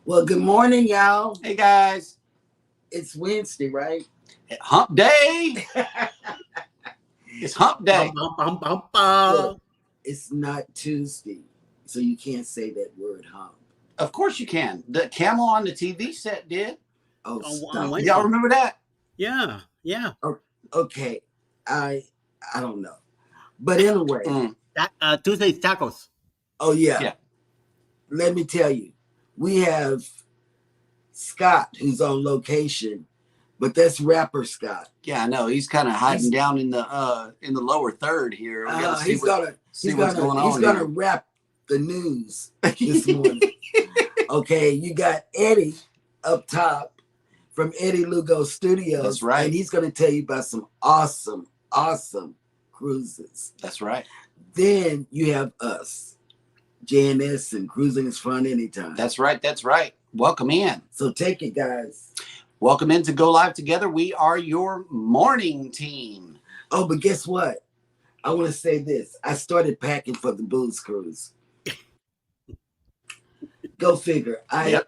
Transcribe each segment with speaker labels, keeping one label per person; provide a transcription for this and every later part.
Speaker 1: Well, good morning, y'all.
Speaker 2: Hey guys,
Speaker 1: It's Wednesday, right?
Speaker 2: hump day. It's hump
Speaker 3: Bum,
Speaker 2: day.
Speaker 3: bum, bum, bum,
Speaker 1: Look,
Speaker 3: bum.
Speaker 1: it's not Tuesday, so you can't say that word hump.
Speaker 2: Of course you can. The camel on the TV set did.
Speaker 1: Oh,
Speaker 3: On
Speaker 1: stop it.
Speaker 2: Y'all
Speaker 3: Wednesday.
Speaker 2: remember that?
Speaker 3: Yeah, yeah.
Speaker 1: Okay, I I don't know, but anyway.
Speaker 2: Mm,
Speaker 3: Tuesday's tacos.
Speaker 1: Oh yeah,
Speaker 2: yeah.
Speaker 1: let me tell you, we have Scott who's on location, but that's rapper Scott.
Speaker 2: Yeah, I know. He's kind of hiding down in the lower third here. We got to
Speaker 1: He's gonna
Speaker 2: what's going on
Speaker 1: he's gonna
Speaker 2: here.
Speaker 1: rap the news this morning. Okay, you got Eddie up top from Eddie Lugo Studios.
Speaker 2: That's right.
Speaker 1: And he's going to tell you about some awesome cruises.
Speaker 2: That's right.
Speaker 1: Then you have us, J&S, and cruising is fun anytime.
Speaker 2: That's right. That's right. Welcome in.
Speaker 1: So take it, guys.
Speaker 2: Welcome in to Go Live Together. We are your morning team.
Speaker 1: Oh, but guess what? I want to say this. I started packing for the booze cruise. Go figure. I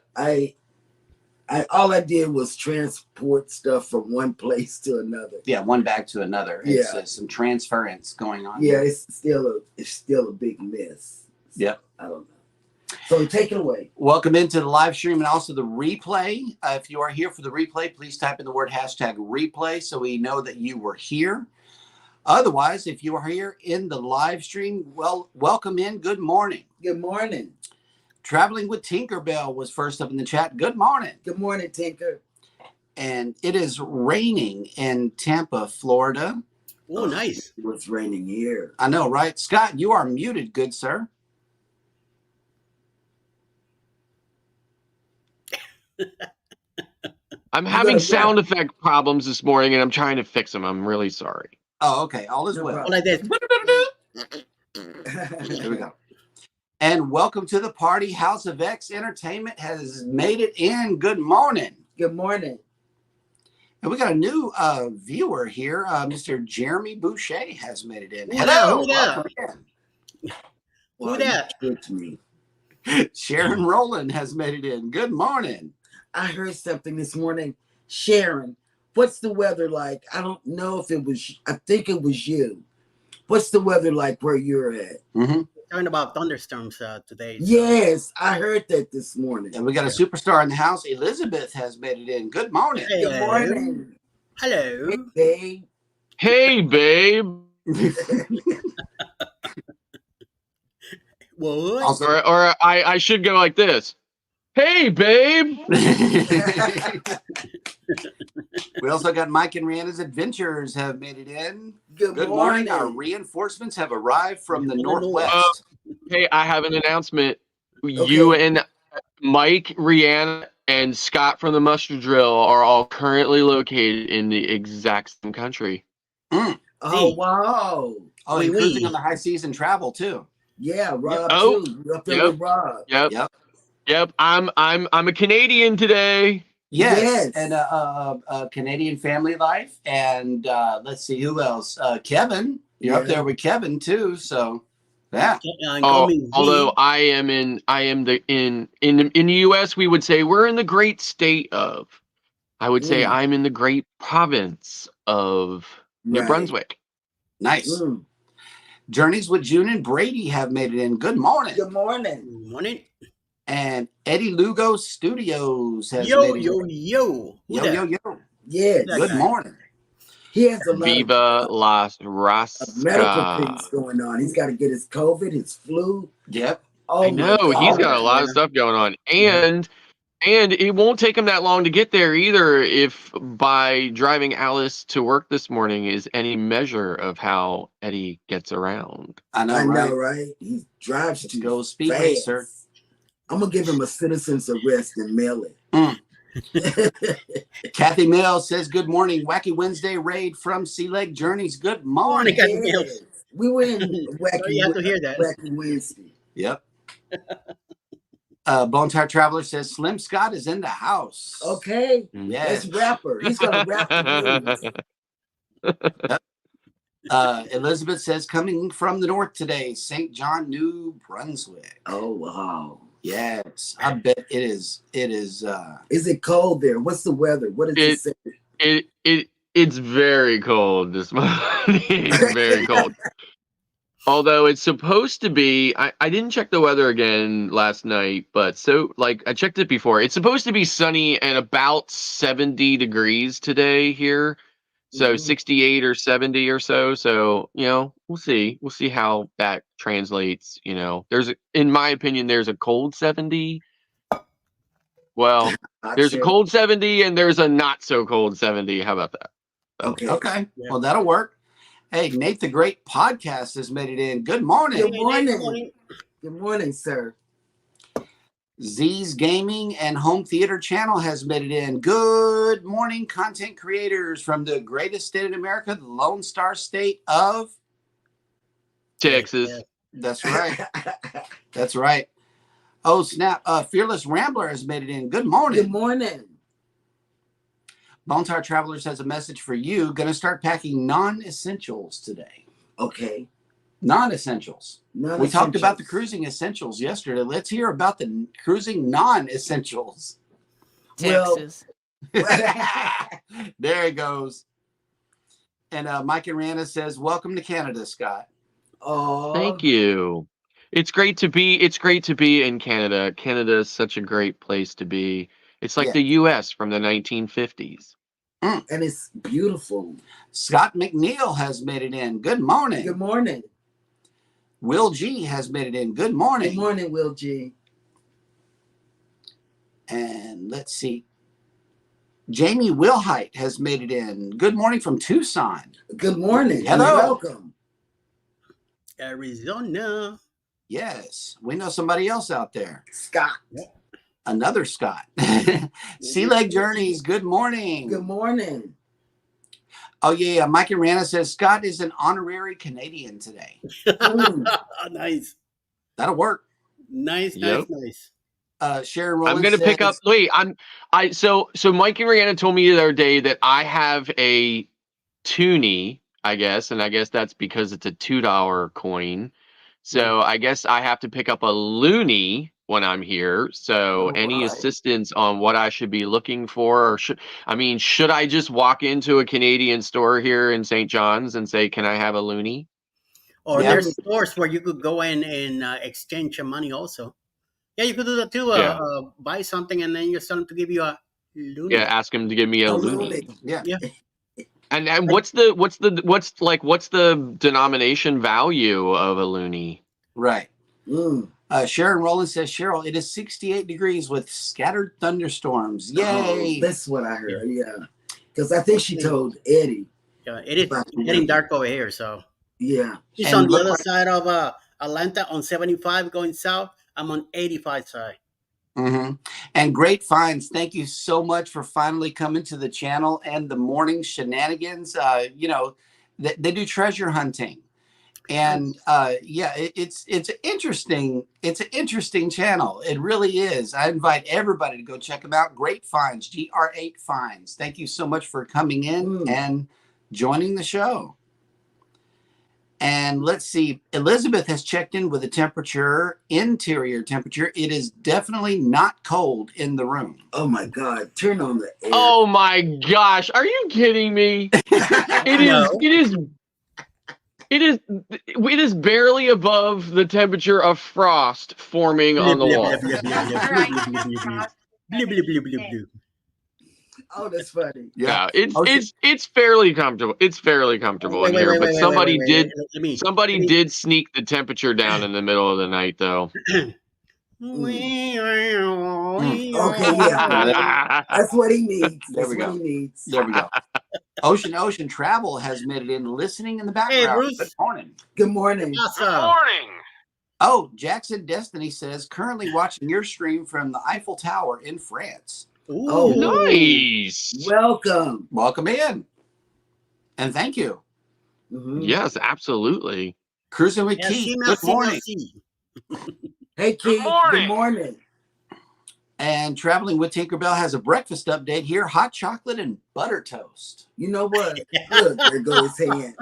Speaker 1: all I did was transport stuff from one place to another.
Speaker 2: Yeah, one bag to another. It's some transference going on.
Speaker 1: Yeah, it's still a big mess.
Speaker 2: Yep.
Speaker 1: I don't know. So take it away.
Speaker 2: Welcome into the live stream and also the replay. If you are here for the replay, please type in the word #replay so we know that you were here. Otherwise, if you are here in the live stream, well, welcome in. Good morning.
Speaker 1: Good morning.
Speaker 2: Traveling with Tinkerbell was first up in the chat. Good morning.
Speaker 1: Good morning, Tinker.
Speaker 2: And it is raining in Tampa, Florida.
Speaker 3: Oh, nice.
Speaker 1: It was raining here.
Speaker 2: I know, right? Scott, you are muted, good sir.
Speaker 4: I'm having sound effect problems this morning, and I'm trying to fix them. I'm really sorry.
Speaker 2: Oh, okay. All is well.
Speaker 3: Like this.
Speaker 2: Here we go. And welcome to the party. House of X Entertainment has made it in. Good morning.
Speaker 1: Good morning.
Speaker 2: And we got a new viewer here. Mr. Jeremy Boucher has made it in.
Speaker 3: Who
Speaker 2: Hello.
Speaker 3: that?
Speaker 1: Wow,
Speaker 3: Who that?
Speaker 1: you tricked me.
Speaker 2: Sharon Rowland has made it in. Good morning.
Speaker 1: I heard something this morning. Sharon, what's the weather like? I don't know if it was, I think it was you. What's the weather like where you're at?
Speaker 2: Mm-hmm.
Speaker 3: Talking about thunderstorms today. So.
Speaker 1: Yes, I heard that this morning.
Speaker 2: And we got a superstar in the house. Elizabeth has made it in. Good morning.
Speaker 3: Hello.
Speaker 1: Good morning.
Speaker 3: Hello.
Speaker 1: Hey,
Speaker 4: Hey, babe.
Speaker 3: What?
Speaker 2: Also,
Speaker 4: Or I should go like this. Hey, babe.
Speaker 2: we also got Mike and J&S Adventures have made it in.
Speaker 1: Good
Speaker 2: morning.
Speaker 1: morning.
Speaker 2: Our reinforcements have arrived from the northwest.
Speaker 4: Hey, I have an announcement. You and Mike, Rihanna, and Scott from the Mustard Drill are all currently located in the exact same country.
Speaker 2: Mm.
Speaker 1: Oh, wow.
Speaker 2: Oh, and cruising on the high seas and travel too.
Speaker 1: Yeah, Rob
Speaker 4: Oh,
Speaker 1: too. You're up there with Rob.
Speaker 4: Yep. I'm a Canadian today.
Speaker 2: Yes. And Canadian Family Life. And let's see who else. Kevin. You're up there with Kevin too. So yeah.
Speaker 4: Although in the US we would say we're in the great state of. I would say I'm in the great province of New Brunswick.
Speaker 2: Nice. Journeys with June and Brady have made it in. Good morning.
Speaker 1: Good morning.
Speaker 3: Good morning.
Speaker 2: And Eddie Lugo Studios has made it in.
Speaker 3: Yo.
Speaker 1: Yes.
Speaker 2: Good morning.
Speaker 1: He has a lot
Speaker 4: Viva Las Rascas.
Speaker 1: Medical things going on. He's got to get his COVID, his flu.
Speaker 2: Yep.
Speaker 4: I know. He's got a lot of stuff going on. And it won't take him that long to get there either if by driving Alice to work this morning is any measure of how Eddie gets around.
Speaker 2: I know,
Speaker 1: right? He drives to
Speaker 2: go speed
Speaker 1: fast.
Speaker 2: racer.
Speaker 1: I'm going to give him a citizen's arrest and mail it.
Speaker 2: Kathy Mills says, good morning. Wacky Wednesday raid from Sea Lake Journeys. Good morning.
Speaker 3: Kathy Mills.
Speaker 1: We were in Wacky,
Speaker 3: you have to hear that.
Speaker 1: Wacky Wednesday.
Speaker 2: Yep. Bone Tire Traveler says Slim Scott is in the house.
Speaker 1: Okay.
Speaker 2: Yes.
Speaker 1: That's rapper. He's going to rap the
Speaker 2: news. Elizabeth says coming from the north today, St. John, New Brunswick.
Speaker 1: Oh, wow.
Speaker 2: Yes, I bet it is. It is.
Speaker 1: Is it cold there? What's the weather? What does it say?
Speaker 4: It's very cold this morning. It's very cold. Although it's supposed to be, I didn't check the weather again last night, but I checked it before. It's supposed to be sunny and about 70 degrees today here. So 68 or 70 or so. So, we'll see. We'll see how that translates. In my opinion, there's a cold 70. Well, there's a cold 70 and there's a not so cold 70. How about that?
Speaker 2: Okay. Yeah. Well, that'll work. Hey, Nate the Great Podcast has made it in. Good morning.
Speaker 1: Good morning. Good morning, sir.
Speaker 2: Z's Gaming and Home Theater Channel has made it in. Good morning, content creators from the greatest state in America, the Lone Star State of
Speaker 4: Texas.
Speaker 2: That's right. That's right. Oh, snap. Fearless Rambler has made it in. Good morning.
Speaker 1: Good morning.
Speaker 2: Lone Star Travelers has a message for you. Going to start packing non-essentials today.
Speaker 1: Okay.
Speaker 2: Non-essentials. We talked about the cruising essentials yesterday. Let's hear about the cruising non-essentials.
Speaker 5: Texas.
Speaker 2: There it goes. And Mike and Rihanna says, "Welcome to Canada, Scott."
Speaker 1: Oh,
Speaker 4: thank you. It's great to be in Canada. Canada is such a great place to be. It's like the U.S. from the 1950s.
Speaker 1: And it's beautiful.
Speaker 2: Scott McNeil has made it in. Good morning.
Speaker 1: Good morning.
Speaker 2: Will G has made it in. Good morning.
Speaker 1: Good morning, Will G.
Speaker 2: And let's see. Jamie Wilhite has made it in. Good morning from Tucson.
Speaker 1: Good morning.
Speaker 2: Hello.
Speaker 1: Welcome.
Speaker 3: Arizona.
Speaker 2: Yes. We know somebody else out there.
Speaker 1: Scott.
Speaker 2: Another Scott. Sea Leg Journeys. Good morning.
Speaker 1: Good morning.
Speaker 2: Oh, yeah. Mike and Rihanna says Scott is an honorary Canadian today.
Speaker 3: Nice.
Speaker 2: That'll work.
Speaker 3: Nice.
Speaker 2: Sharon Rowland
Speaker 4: I'm gonna pick up. Wait, so Mike and Rihanna told me the other day that I have a toonie, I guess, and I guess that's because it's a $2 coin. So I guess I have to pick up a loonie when I'm here. So any assistance on what I should be looking for, or should I just walk into a Canadian store here in St. John's and say, "Can I have a loonie?"
Speaker 3: Or there's stores where you could go in and exchange your money also. Yeah, you could do that too. Buy something and then you tell them to give you a loonie.
Speaker 4: Yeah, ask him to give me a loonie.
Speaker 2: Yeah.
Speaker 4: And what's the denomination value of a loonie?
Speaker 2: Right. Sharon Rowland says, Cheryl, it is 68 degrees with scattered thunderstorms. Yay!
Speaker 1: That's what I heard. Yeah, because I think she told Eddie.
Speaker 3: Yeah, it is getting dark over here. So
Speaker 1: yeah,
Speaker 3: she's on the other side of Atlanta on 75 going south. I'm on 85 side.
Speaker 2: Mm-hmm. And Great Finds, thank you so much for finally coming to the channel and the morning shenanigans. They do treasure hunting, and it's interesting. It's an interesting channel. It really is. I invite everybody to go check them out. Great Finds, GR8 Finds. Thank you so much for coming in and joining the show. And let's see, Elizabeth has checked in with the interior temperature. It is definitely not cold in the room.
Speaker 1: Oh my God, turn on the air.
Speaker 4: Oh my gosh, are you kidding me? It is barely above the temperature of frost forming on the wall.
Speaker 1: Oh, that's funny.
Speaker 4: Yeah, it's fairly comfortable. It's fairly comfortable in here, but somebody did sneak the temperature down in the middle of the night, though.
Speaker 1: Okay, yeah, that's what he needs.
Speaker 2: There we go. There we go. Ocean Travel has made it in, listening in the background.
Speaker 3: Hey, Bruce.
Speaker 2: Good morning.
Speaker 1: Good morning.
Speaker 3: Awesome.
Speaker 4: Good morning.
Speaker 2: Oh, Jackson Destiny says, currently watching your stream from the Eiffel Tower in France.
Speaker 3: Ooh.
Speaker 1: Oh,
Speaker 4: Nice.
Speaker 1: Welcome.
Speaker 2: Welcome in. And thank you.
Speaker 4: Yes, absolutely.
Speaker 2: Cruising with Keith. Good morning.
Speaker 1: Hey, Keith. Good morning.
Speaker 2: And Traveling with Tinkerbell has a breakfast update here. Hot chocolate and butter toast.
Speaker 1: You know what? Look, there goes his hand.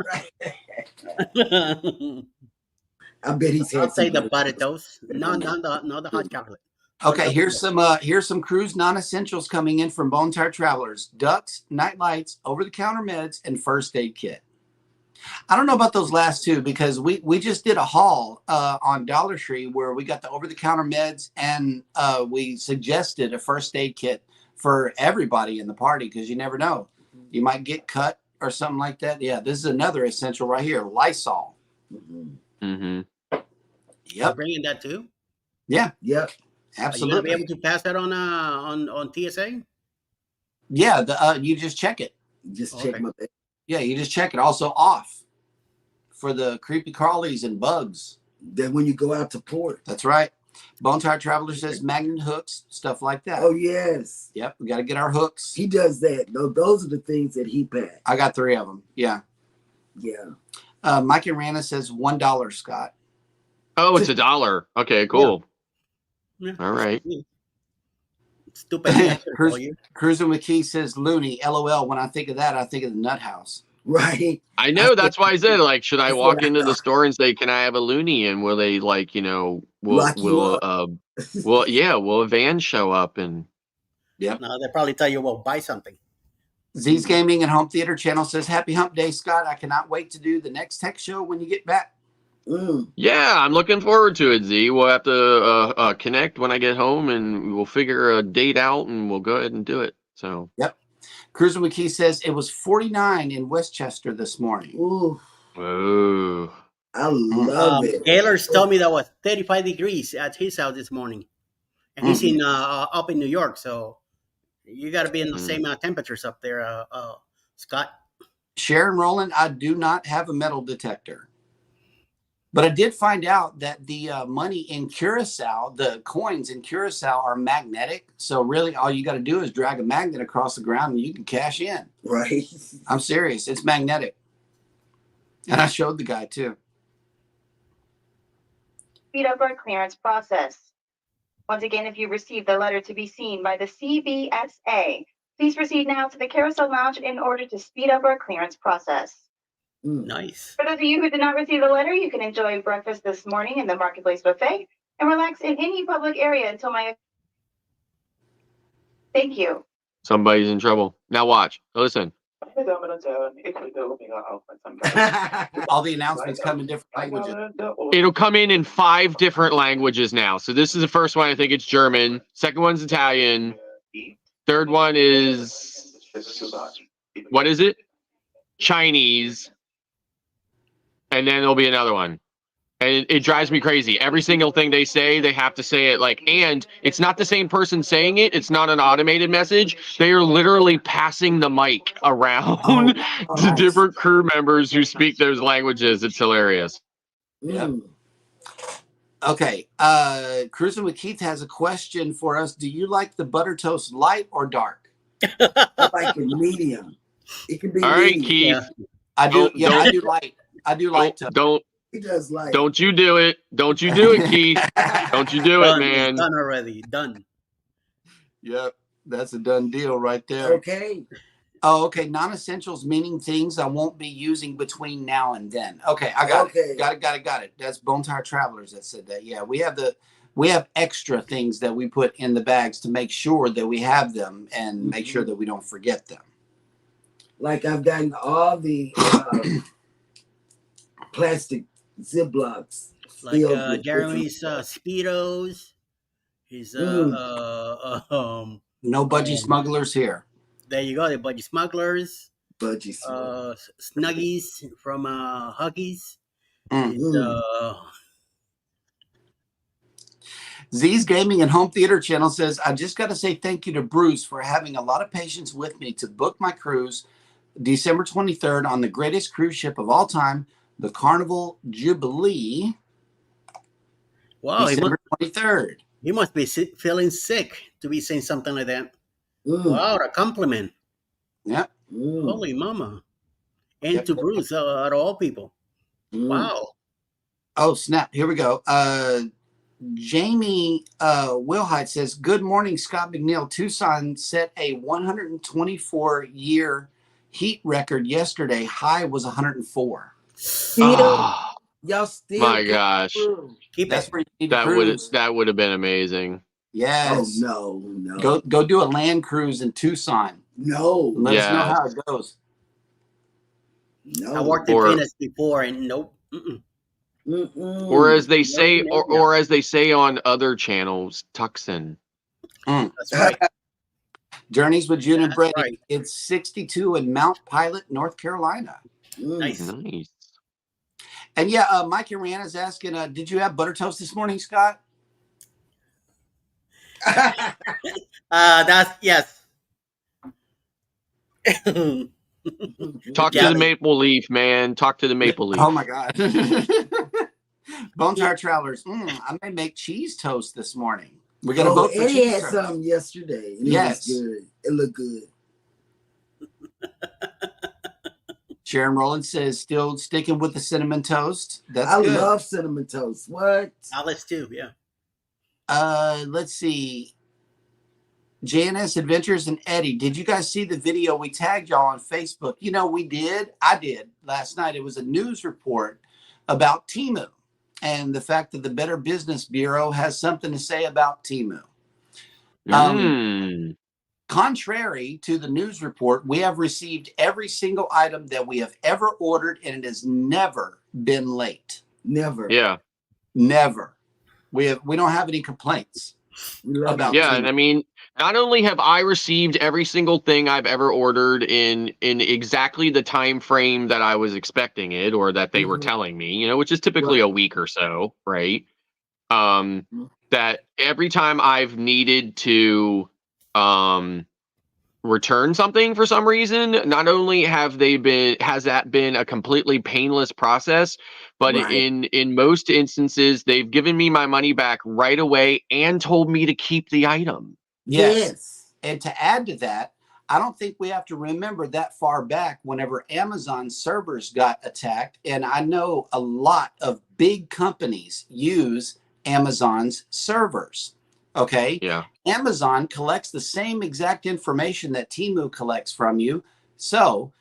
Speaker 1: I bet he's had
Speaker 3: I'll say the butter toast. No, the hot chocolate.
Speaker 2: Okay, here's some cruise non-essentials coming in from Bone Tired Travelers: ducks, night lights, over-the-counter meds, and first aid kit. I don't know about those last two because we just did a haul on Dollar Tree where we got the over-the-counter meds and we suggested a first aid kit for everybody in the party because you never know. You might get cut or something like that. Yeah, this is another essential right here, Lysol.
Speaker 4: Mm-hmm.
Speaker 2: Yep.
Speaker 3: You're bringing that too?
Speaker 2: Yeah.
Speaker 1: Yep.
Speaker 2: Absolutely.
Speaker 3: Are you gonna be able to pass that on TSA?
Speaker 2: Yeah, you just check it.
Speaker 1: Just check my bag.
Speaker 2: Yeah, you just check it. Also off for the creepy crawlies and bugs.
Speaker 1: Then when you go out to port.
Speaker 2: That's right. Bone Tired Traveler says magnet hooks, stuff like that.
Speaker 1: Oh, yes.
Speaker 2: Yep, we got to get our hooks.
Speaker 1: He does that. Those are the things that he packs.
Speaker 2: I got 3 of them. Yeah.
Speaker 1: Yeah.
Speaker 2: Mike and Rana says $1, Scott.
Speaker 4: Oh, it's $1. Okay, cool.
Speaker 3: Yeah.
Speaker 4: All right.
Speaker 3: Stupid answer for you.
Speaker 2: Cruising with Key says loony. LOL. When I think of that, I think of the Nut House.
Speaker 1: Right.
Speaker 4: I know. That's why I said, like, should I
Speaker 1: That's
Speaker 4: walk
Speaker 1: what I
Speaker 4: into the
Speaker 1: thought.
Speaker 4: store and say, "Can I have a loony?" And will they, like,
Speaker 1: Lock you up.
Speaker 4: will a van show up and?
Speaker 2: Yep.
Speaker 3: No, they'll probably tell you, well, buy something.
Speaker 2: Z's Gaming and Home Theater Channel says, happy hump day, Scott. I cannot wait to do the next tech show when you get back.
Speaker 4: Yeah, I'm looking forward to it, Z. We'll have to connect when I get home, and we'll figure a date out, and we'll go ahead and do it. So.
Speaker 2: Yep. Cruising with Key says it was 49 in Westchester this morning.
Speaker 1: Ooh.
Speaker 4: Oh.
Speaker 1: I love it.
Speaker 3: Gaylor's told me that was 35 degrees at his house this morning. And he's in up in New York, so you got to be in the same temperatures up there, Scott.
Speaker 2: Sharon Rowland, I do not have a metal detector. But I did find out that the money in Curacao, the coins in Curacao are magnetic. So really all you got to do is drag a magnet across the ground and you can cash in.
Speaker 1: Right.
Speaker 2: I'm serious. It's magnetic. And I showed the guy too.
Speaker 6: Speed up our clearance process. Once again, if you received the letter to be seen by the CBSA, please proceed now to the Carousel Lounge in order to speed up our clearance process.
Speaker 3: Nice.
Speaker 6: For those of you who did not receive the letter, you can enjoy breakfast this morning in the Marketplace Buffet and relax in any public area until my... Thank you.
Speaker 4: Somebody's in trouble. Now watch. Listen.
Speaker 2: All the announcements come in different languages.
Speaker 4: It'll come in 5 different languages now. So this is the first one. I think it's German. Second one's Italian. Third one is... What is it? Chinese. And then there'll be another one. And it drives me crazy. Every single thing they say, they have to say it like, and it's not the same person saying it. It's not an automated message. They are literally passing the mic around to different crew members who speak those languages. It's hilarious.
Speaker 2: Yep. Okay. Cruising with Keith has a question for us. Do you like the butter toast light or dark?
Speaker 1: I like it medium. It can be
Speaker 4: all right,
Speaker 1: medium.
Speaker 4: Keith.
Speaker 3: Yeah.
Speaker 2: I do. Yeah, I do light. I do light toast.
Speaker 1: He does like.
Speaker 4: Don't you do it. Don't you do it, Keith. Don't you do it, man.
Speaker 3: Done already. Done.
Speaker 2: Yep. That's a done deal right there.
Speaker 1: Okay.
Speaker 2: Oh, okay. Non-essentials meaning things I won't be using between now and then. Okay, I got it. Got it. That's Bone Tired Travelers that said that. Yeah, we have extra things that we put in the bags to make sure that we have them and make sure that we don't forget them.
Speaker 1: Like I've gotten all the plastic Ziplocs.
Speaker 3: Like Jeremy's Speedos. His
Speaker 2: No budgie smugglers here.
Speaker 3: There you go, the budgie smugglers.
Speaker 1: Budgie smugglers.
Speaker 3: Snuggies from Huggies.
Speaker 2: Z's Gaming and Home Theater Channel says, I just got to say thank you to Bruce for having a lot of patience with me to book my cruise December 23rd on the greatest cruise ship of all time, the Carnival Jubilee.
Speaker 3: Wow,
Speaker 2: December 23rd.
Speaker 3: He must be feeling sick to be saying something like that. Wow, a compliment.
Speaker 2: Yep.
Speaker 3: Holy mama. And to Bruce, out of all people. Wow.
Speaker 2: Oh, snap. Here we go. Jamie Wilhite says, good morning, Scott McNeil. Tucson set a 124-year heat record yesterday. High was 104.
Speaker 1: Y'all still
Speaker 4: my gosh.
Speaker 3: Keep
Speaker 2: That's
Speaker 3: it.
Speaker 2: where you need
Speaker 4: That
Speaker 2: to cruise.
Speaker 4: would have been amazing.
Speaker 2: Yes.
Speaker 1: Oh no.
Speaker 2: Go do a land cruise in Tucson.
Speaker 1: No.
Speaker 2: Let us know
Speaker 4: Yes.
Speaker 2: how it goes.
Speaker 1: No.
Speaker 3: I worked in
Speaker 4: Or-
Speaker 3: Phoenix before, and nope.
Speaker 4: Or as they
Speaker 3: Nope,
Speaker 4: say,
Speaker 3: nope,
Speaker 4: or as they say on other channels, Tucson.
Speaker 3: That's right.
Speaker 2: Journeys with June and
Speaker 3: That's
Speaker 2: Brady.
Speaker 3: right.
Speaker 2: It's 62 in Mount Pilot, North Carolina.
Speaker 3: Nice.
Speaker 4: Nice.
Speaker 2: And yeah, Mike and Rihanna's asking, did you have butter toast this morning, Scott?
Speaker 3: That's yes.
Speaker 4: Talk to the maple leaf, man. Talk to the maple leaf.
Speaker 2: Oh my God. Bone Tire Travelers. I may make cheese toast this morning. We're gonna vote for
Speaker 1: Eddie
Speaker 2: cheese
Speaker 1: had
Speaker 2: toast.
Speaker 1: some yesterday. And
Speaker 2: Yes.
Speaker 1: It was good. It looked good.
Speaker 2: Sharon Rowland says, still sticking with the cinnamon toast. That's
Speaker 1: I
Speaker 2: good.
Speaker 1: love cinnamon toast. What?
Speaker 3: Alice too. Yeah.
Speaker 2: Let's see. J&S Adventures and Eddie, did you guys see the video we tagged y'all on Facebook? You know, we did. I did last night. It was a news report about Temu and the fact that the Better Business Bureau has something to say about Temu. Contrary to the news report, we have received every single item that we have ever ordered, and it has never been late.
Speaker 1: Never.
Speaker 4: Yeah.
Speaker 2: Never. We don't have any complaints about
Speaker 4: Yeah,
Speaker 2: Temu.
Speaker 4: and I mean, not only have I received every single thing I've ever ordered in exactly the time frame that I was expecting it, or that they were telling me, you know, which is typically a week or so, right? That every time I've needed to return something for some reason, not only has that been a completely painless process, but in most instances they've given me my money back right away and told me to keep the item.
Speaker 2: Yes. And to add to that, I don't think we have to remember that far back whenever Amazon servers got attacked. And I know a lot of big companies use Amazon's servers. Okay.
Speaker 4: Yeah.
Speaker 2: Amazon collects the same exact information that Temu collects from you. So,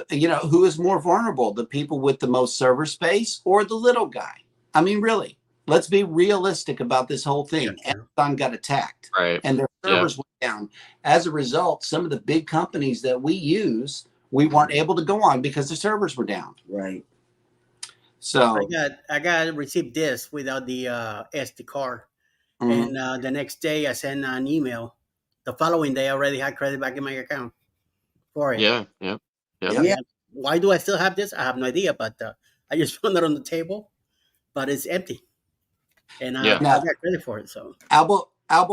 Speaker 2: you know, who is more vulnerable, the people with the most server space or the little guy? I mean, really, let's be realistic about this whole thing.
Speaker 3: Yeah,
Speaker 2: Amazon got attacked, and their servers went down. As a result, some of the big companies that we use, we weren't able to go on because the servers were down.
Speaker 1: Right.
Speaker 2: So
Speaker 3: I got received this without the SD card, and the next day I sent an email. The following day, I already had credit back in my account for it.
Speaker 4: Yeah.
Speaker 3: Why do I still have this? I have no idea, but I just found it on the table, but it's empty, and I got credit for it. So
Speaker 2: Albo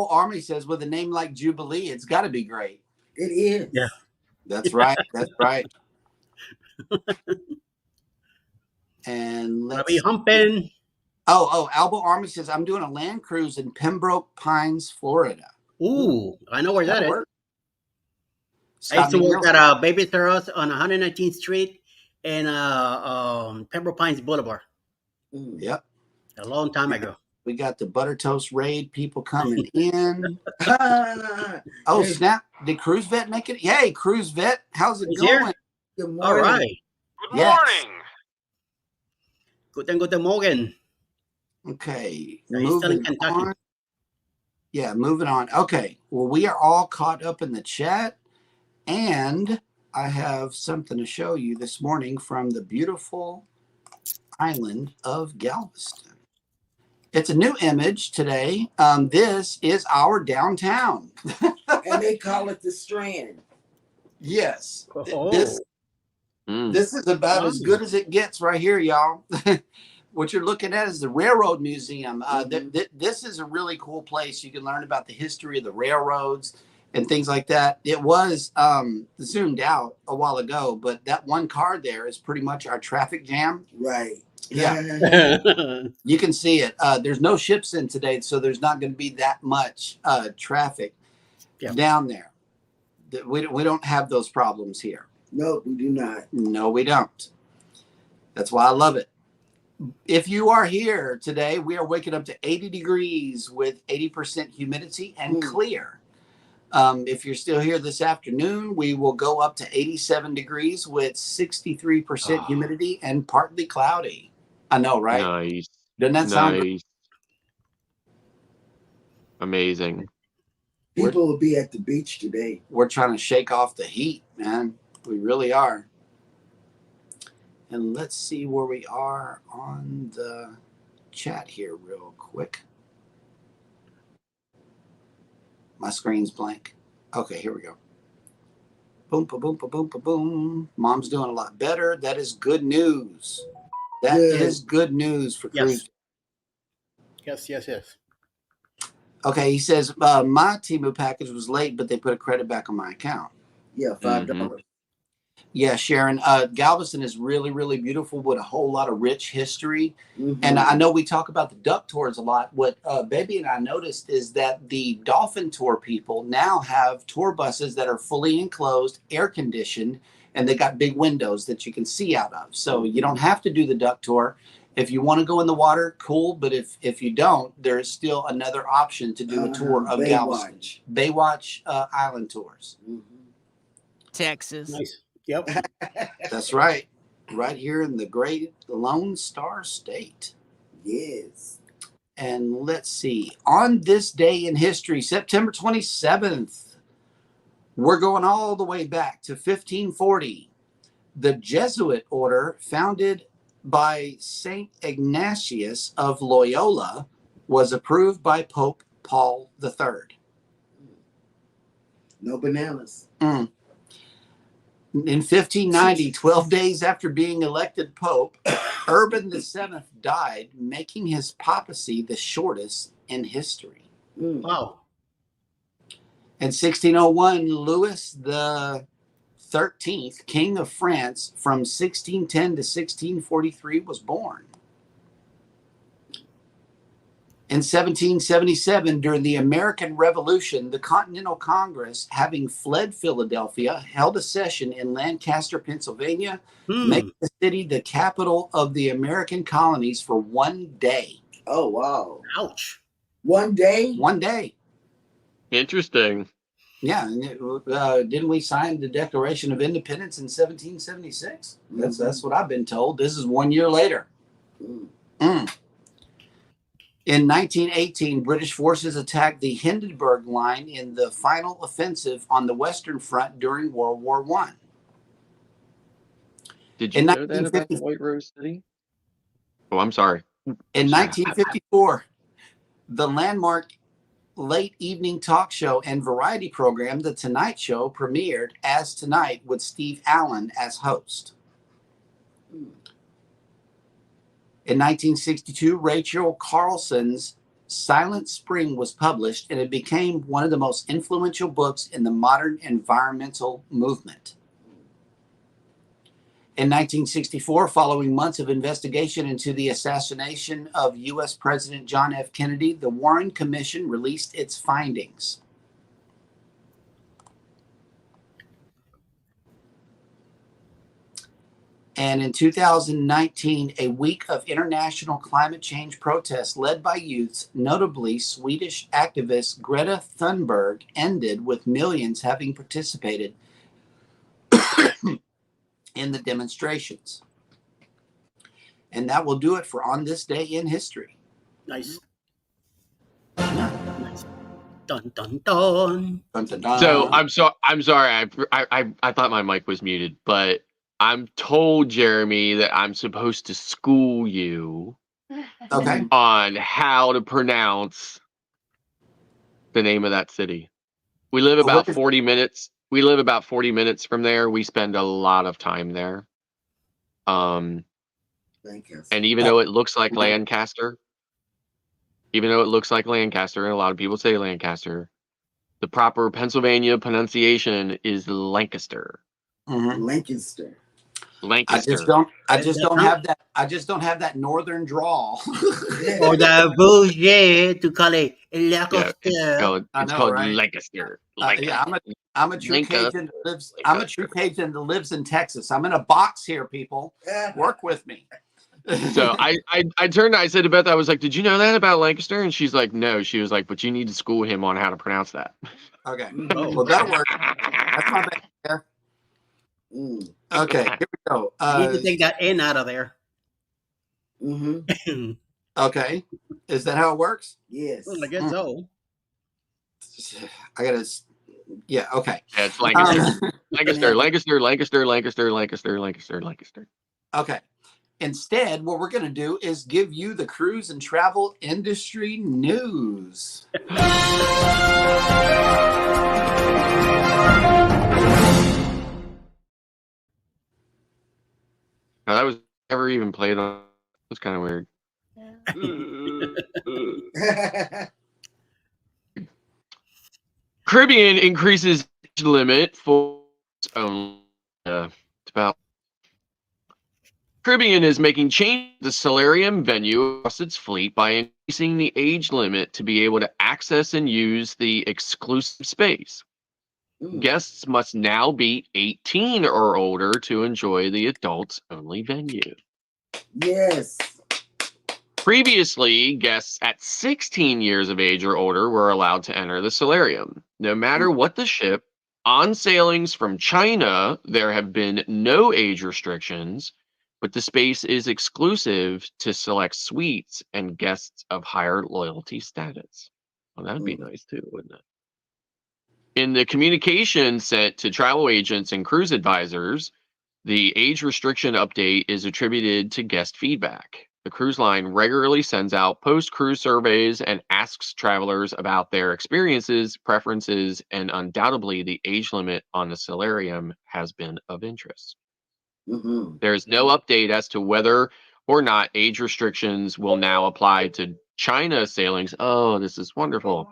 Speaker 2: Army says, with a name like Jubilee, it's got to be great.
Speaker 1: It is.
Speaker 3: Yeah.
Speaker 2: That's right. That's right. And let's
Speaker 3: be humping.
Speaker 2: Albo Army says, I'm doing a land cruise in Pembroke Pines, Florida.
Speaker 3: Ooh, I know where that is. I
Speaker 2: Scott
Speaker 3: used to work
Speaker 2: McNeil.
Speaker 3: at Baby Us on 119th Street and Pembroke Pines Boulevard.
Speaker 2: Yep.
Speaker 3: A long time ago.
Speaker 2: We got the Butter Toast Raid people coming in. Oh, snap. Did Cruise Vet make it? Hey, Cruise Vet, how's it going?
Speaker 3: Here?
Speaker 1: Good morning.
Speaker 3: All right.
Speaker 4: Good morning.
Speaker 3: Guten Morgen.
Speaker 2: Okay.
Speaker 3: He's still in Kentucky.
Speaker 2: On. Yeah, moving on. Okay. Well, we are all caught up in the chat, and I have something to show you this morning from the beautiful island of Galveston. It's a new image today. This is our downtown.
Speaker 1: And they call it the Strand.
Speaker 2: Yes.
Speaker 3: Oh.
Speaker 2: This is about as good as it gets right here, y'all. What you're looking at is the Railroad Museum. This is a really cool place. You can learn about the history of the railroads and things like that. It was zoomed out a while ago, but that one car there is pretty much our traffic jam.
Speaker 1: Right.
Speaker 2: Yeah. You can see it. There's no ships in today, so there's not going to be that much traffic down there. We don't have those problems here.
Speaker 1: No, we do not.
Speaker 2: No, we don't. That's why I love it. If you are here today, we are waking up to 80 degrees with 80% humidity and clear. If you're still here this afternoon, we will go up to 87 degrees with 63% humidity and partly cloudy. I know, right?
Speaker 4: Nice.
Speaker 2: Doesn't that sound good?
Speaker 4: Amazing.
Speaker 1: People will be at the beach today.
Speaker 2: We're trying to shake off the heat, man. We really are. And let's see where we are on the chat here real quick. My screen's blank. Okay, here we go. Boom, ba boom, ba boom, ba boom. Mom's doing a lot better. That is good news. That is good news for cruise.
Speaker 3: Yes.
Speaker 2: Okay, he says my Temu package was late, but they put a credit back on my account.
Speaker 1: Yeah, $5.
Speaker 2: Yeah, Sharon. Galveston is really, really beautiful with a whole lot of rich history.
Speaker 1: Mm-hmm.
Speaker 2: And I know we talk about the duck tours a lot. What Baby and I noticed is that the dolphin tour people now have tour buses that are fully enclosed, air conditioned, and they got big windows that you can see out of. So you don't have to do the duck tour. If you want to go in the water, cool. But if you don't, there is still another option to do a tour of Galveston. Baywatch Island tours.
Speaker 1: Mm-hmm.
Speaker 5: Texas.
Speaker 3: Nice. Yep.
Speaker 2: That's right. Right here in the great Lone Star State.
Speaker 1: Yes.
Speaker 2: And let's see. On this day in history, September 27th, we're going all the way back to 1540. The Jesuit order founded by St. Ignatius of Loyola was approved by Pope Paul III.
Speaker 1: No bananas.
Speaker 2: In 1590, 12 days after being elected Pope, Urban VII died, making his papacy the shortest in history.
Speaker 3: Wow.
Speaker 2: In 1601, Louis the 13th, King of France, from 1610 to 1643, was born. In 1777, during the American Revolution, the Continental Congress, having fled Philadelphia, held a session in Lancaster, Pennsylvania, making the city the capital of the American colonies for 1 day.
Speaker 1: Oh, wow.
Speaker 3: Ouch.
Speaker 1: 1 day?
Speaker 2: 1 day.
Speaker 4: Interesting.
Speaker 2: Yeah. And didn't we sign the Declaration of Independence in 1776? That's what I've been told. This is 1 year later. In 1918, British forces attacked the Hindenburg Line in the final offensive on the Western Front during World War I.
Speaker 4: Did you know that about the White Rose City? Oh, I'm sorry.
Speaker 2: In 1954, the landmark late evening talk show and variety program, The Tonight Show, premiered as Tonight with Steve Allen as host. In 1962, Rachel Carlson's Silent Spring was published, and it became one of the most influential books in the modern environmental movement. In 1964, following months of investigation into the assassination of U.S. President John F. Kennedy, the Warren Commission released its findings. And in 2019, a week of international climate change protests led by youths, notably Swedish activist Greta Thunberg, ended with millions having participated in the demonstrations. And that will do it for On This Day in History.
Speaker 3: Nice. Nice. Dun dun dun.
Speaker 2: Dun, dun, dun.
Speaker 4: So I'm sorry. I thought my mic was muted, but I'm told, Jeremy, that I'm supposed to school you on how to pronounce the name of that city. We live about 40 minutes. We live about 40 minutes from there. We spend a lot of time there. And even though it looks like Lancaster, and a lot of people say Lancaster, the proper Pennsylvania pronunciation is Lancaster.
Speaker 1: Lancaster.
Speaker 2: I just don't have that northern drawl.
Speaker 3: Or the bullshit to call it Lancaster.
Speaker 4: It's called Lancaster.
Speaker 2: Yeah, I'm a true Cajun that lives. I'm a true Cajun that lives in Texas. I'm in a box here, people. Work with me.
Speaker 4: So I turned. I said to Beth, I was like, "Did you know that about Lancaster?" And she's like, "No." She was like, "But you need to school him on how to pronounce that."
Speaker 2: Okay. Well, that'll work. That's my bad. Okay, here we go.
Speaker 3: You need to take that N out of there.
Speaker 2: Okay. Is that how it works?
Speaker 1: Yes.
Speaker 3: I guess so.
Speaker 2: I gotta. Yeah. Okay.
Speaker 4: Yeah, it's Lancaster.
Speaker 2: Um,
Speaker 4: Lancaster.
Speaker 2: okay. Instead, what we're going to do is give you the cruise and travel industry news.
Speaker 4: No, that was never even played on. It was kind of weird. Caribbean increases age limit for its own. It's about Caribbean is making change to the Solarium venue across its fleet by increasing the age limit to be able to access and use the exclusive space. Guests must now be 18 or older to enjoy the adults-only venue.
Speaker 1: Yes.
Speaker 4: Previously, guests at 16 years of age or older were allowed to enter the solarium. No matter what the ship, on sailings from China, there have been no age restrictions, but the space is exclusive to select suites and guests of higher loyalty status. Well, that'd be nice too, wouldn't it? In the communication sent to travel agents and cruise advisors, the age restriction update is attributed to guest feedback. The cruise line regularly sends out post-cruise surveys and asks travelers about their experiences, preferences, and undoubtedly the age limit on the solarium has been of interest. There is no update as to whether or not age restrictions will now apply to China sailings. Oh, this is wonderful.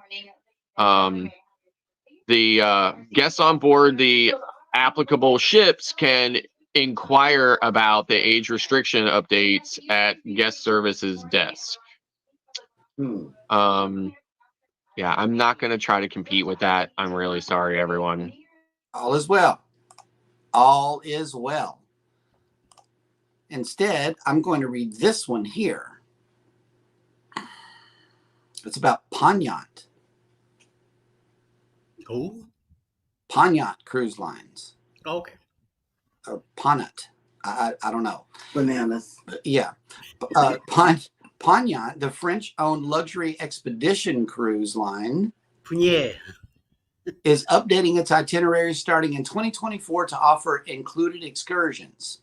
Speaker 4: The guests on board the applicable ships can inquire about the age restriction updates at guest services desk. Yeah, I'm not going to try to compete with that. I'm really sorry, everyone.
Speaker 2: All is well. All is well. Instead, I'm going to read this one here. It's about Panyat.
Speaker 3: Who?
Speaker 2: Panyat Cruise Lines.
Speaker 3: Okay.
Speaker 2: Or Panat. I don't know.
Speaker 1: Bananas.
Speaker 2: Yeah. Panyat, the French-owned luxury expedition cruise line,
Speaker 3: Yeah.
Speaker 2: is updating its itinerary starting in 2024 to offer included excursions.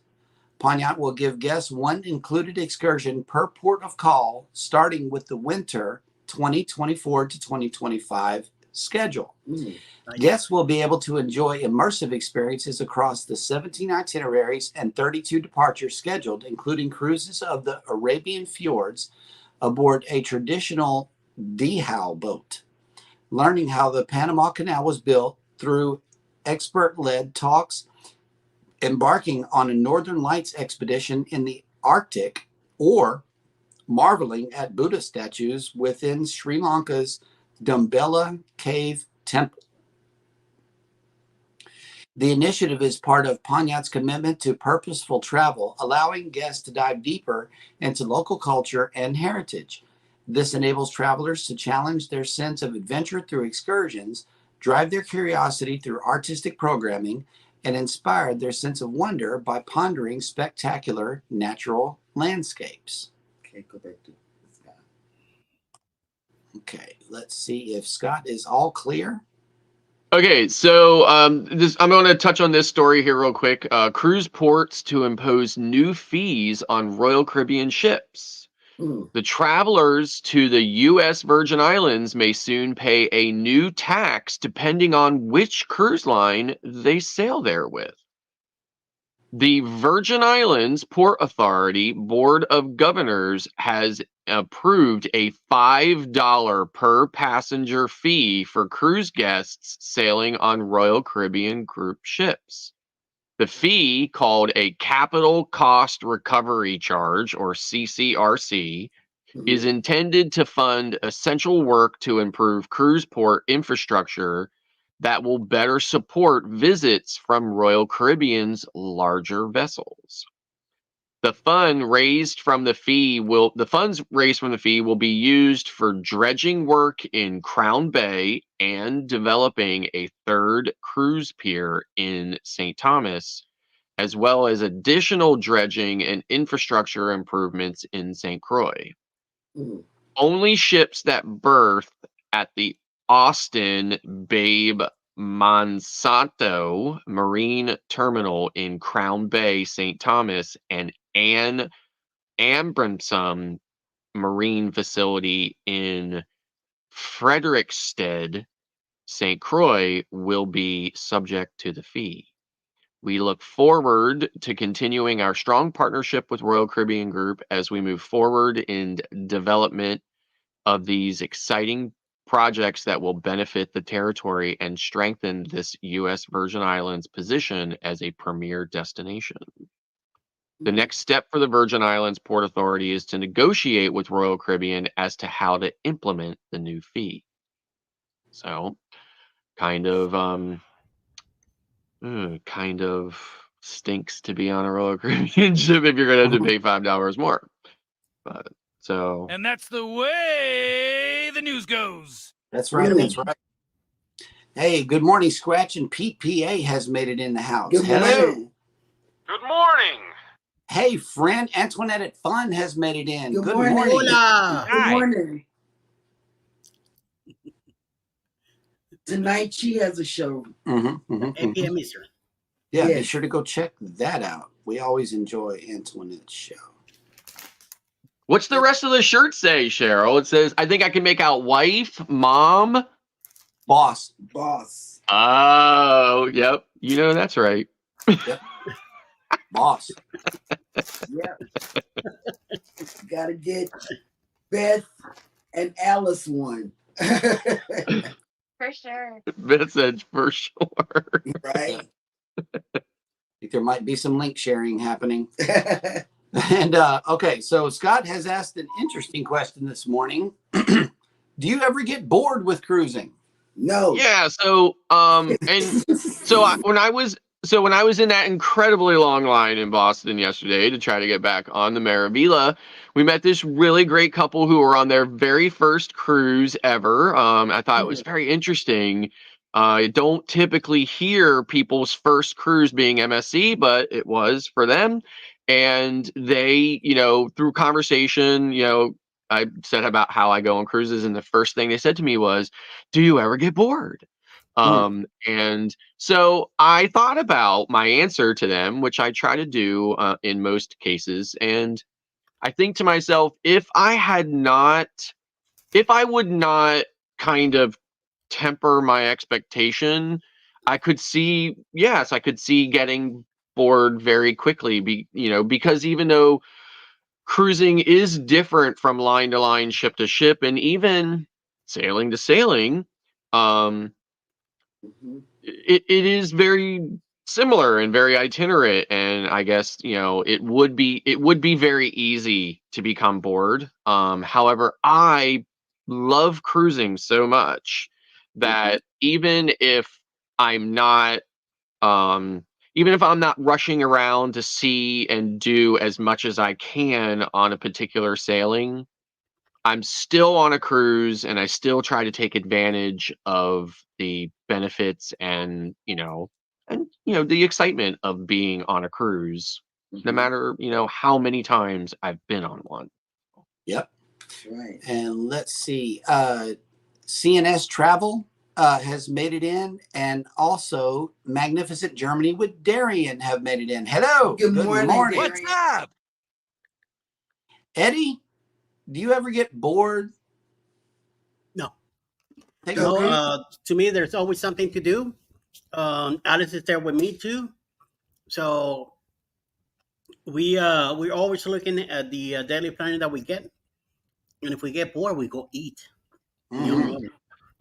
Speaker 2: Panyat will give guests one included excursion per port of call, starting with the winter 2024 to 2025 schedule.
Speaker 3: Nice.
Speaker 2: Guests will be able to enjoy immersive experiences across the 17 itineraries and 32 departures scheduled, including cruises of the Arabian fjords aboard a traditional dhow boat, learning how the Panama Canal was built through expert-led talks, embarking on a Northern Lights expedition in the Arctic, or marveling at Buddha statues within Sri Lanka's Dumbella Cave Temple. The initiative is part of Panyat's commitment to purposeful travel, allowing guests to dive deeper into local culture and heritage. This enables travelers to challenge their sense of adventure through excursions, drive their curiosity through artistic programming, and inspire their sense of wonder by pondering spectacular natural landscapes.
Speaker 1: Okay, go back to Scott.
Speaker 2: Okay, let's see if Scott is all clear.
Speaker 4: Okay, so I'm going to touch on this story here real quick. Cruise ports to impose new fees on Royal Caribbean ships. The travelers to the U.S. Virgin Islands may soon pay a new tax depending on which cruise line they sail there with. The Virgin Islands Port Authority Board of Governors has approved a $5 per passenger fee for cruise guests sailing on Royal Caribbean group ships. The fee, called a Capital Cost Recovery Charge, or CCRC, is intended to fund essential work to improve cruise port infrastructure that will better support visits from Royal Caribbean's larger vessels. The funds raised from the fee will be used for dredging work in Crown Bay and developing a third cruise pier in St. Thomas, as well as additional dredging and infrastructure improvements in St. Croix. Only ships that berth at the Austin Babe Monsanto Marine Terminal in Crown Bay, St. Thomas, and Ann Abramson Marine Facility in Frederiksted, St. Croix will be subject to the fee. We look forward to continuing our strong partnership with Royal Caribbean Group as we move forward in development of these exciting projects that will benefit the territory and strengthen this U.S. Virgin Islands position as a premier destination. The next step for the Virgin Islands Port Authority is to negotiate with Royal Caribbean as to how to implement the new fee. So, kind of stinks to be on a Royal Caribbean ship if you're going to have to pay $5 more. But so,
Speaker 5: And that's the way the news goes.
Speaker 2: That's right.
Speaker 1: Really?
Speaker 2: That's right. Hey, good morning, Scratch, and Pete PA has made it in the house.
Speaker 1: Good morning.
Speaker 4: good morning.
Speaker 2: Hey, friend, Antoinette at Fun has made it in.
Speaker 1: Good
Speaker 2: Good
Speaker 1: morning.
Speaker 2: morning.
Speaker 3: Hola.
Speaker 1: Good
Speaker 5: Hi.
Speaker 1: morning. Tonight she has a show.
Speaker 3: 8 p.m. Eastern.
Speaker 2: Yeah, be
Speaker 1: Yes.
Speaker 2: sure to go check that out. We always enjoy Antoinette's show.
Speaker 4: What's the rest of the shirt say, Cheryl? It says, I think I can make out wife, mom.
Speaker 2: Boss.
Speaker 1: Boss.
Speaker 4: Oh, yep. You know, that's right.
Speaker 2: Boss.
Speaker 1: Yep. Gotta get Beth and Alice one.
Speaker 6: For sure.
Speaker 4: Beth said for sure.
Speaker 1: Right?
Speaker 2: I think there might be some link sharing happening. And okay, so Scott has asked an interesting question this morning. Do you ever get bored with cruising?
Speaker 1: No.
Speaker 4: Yeah, so when I was in that incredibly long line in Boston yesterday to try to get back on the Maravilla, we met this really great couple who were on their very first cruise ever. I thought it was very interesting. I don't typically hear people's first cruise being MSC, but it was for them. And they, through conversation, I said about how I go on cruises, and the first thing they said to me was, "Do you ever get bored?" And so I thought about my answer to them, which I try to do in most cases. And I think to myself, if I would not kind of temper my expectation, I could see getting bored very quickly. Because even though cruising is different from line to line, ship to ship, and even sailing to sailing, it is very similar and very itinerant, and I guess it would be very easy to become bored. However, I love cruising so much that I'm not even if I'm not rushing around to see and do as much as I can on a particular sailing, I'm still on a cruise and I still try to take advantage of the benefits and the excitement of being on a cruise, no matter, how many times I've been on one.
Speaker 2: Yep.
Speaker 1: That's right.
Speaker 2: And let's see. CNS Travel has made it in, and also Magnificent Germany with Darian have made it in. Hello.
Speaker 1: Good morning.
Speaker 5: What's up?
Speaker 2: Eddie, do you ever get bored?
Speaker 3: No.
Speaker 2: Take
Speaker 1: No,
Speaker 2: a cruise?
Speaker 3: To me, there's always something to do. Alice is there with me too. So we're always looking at the daily planning that we get. And if we get bored, we go eat.
Speaker 2: Mhm.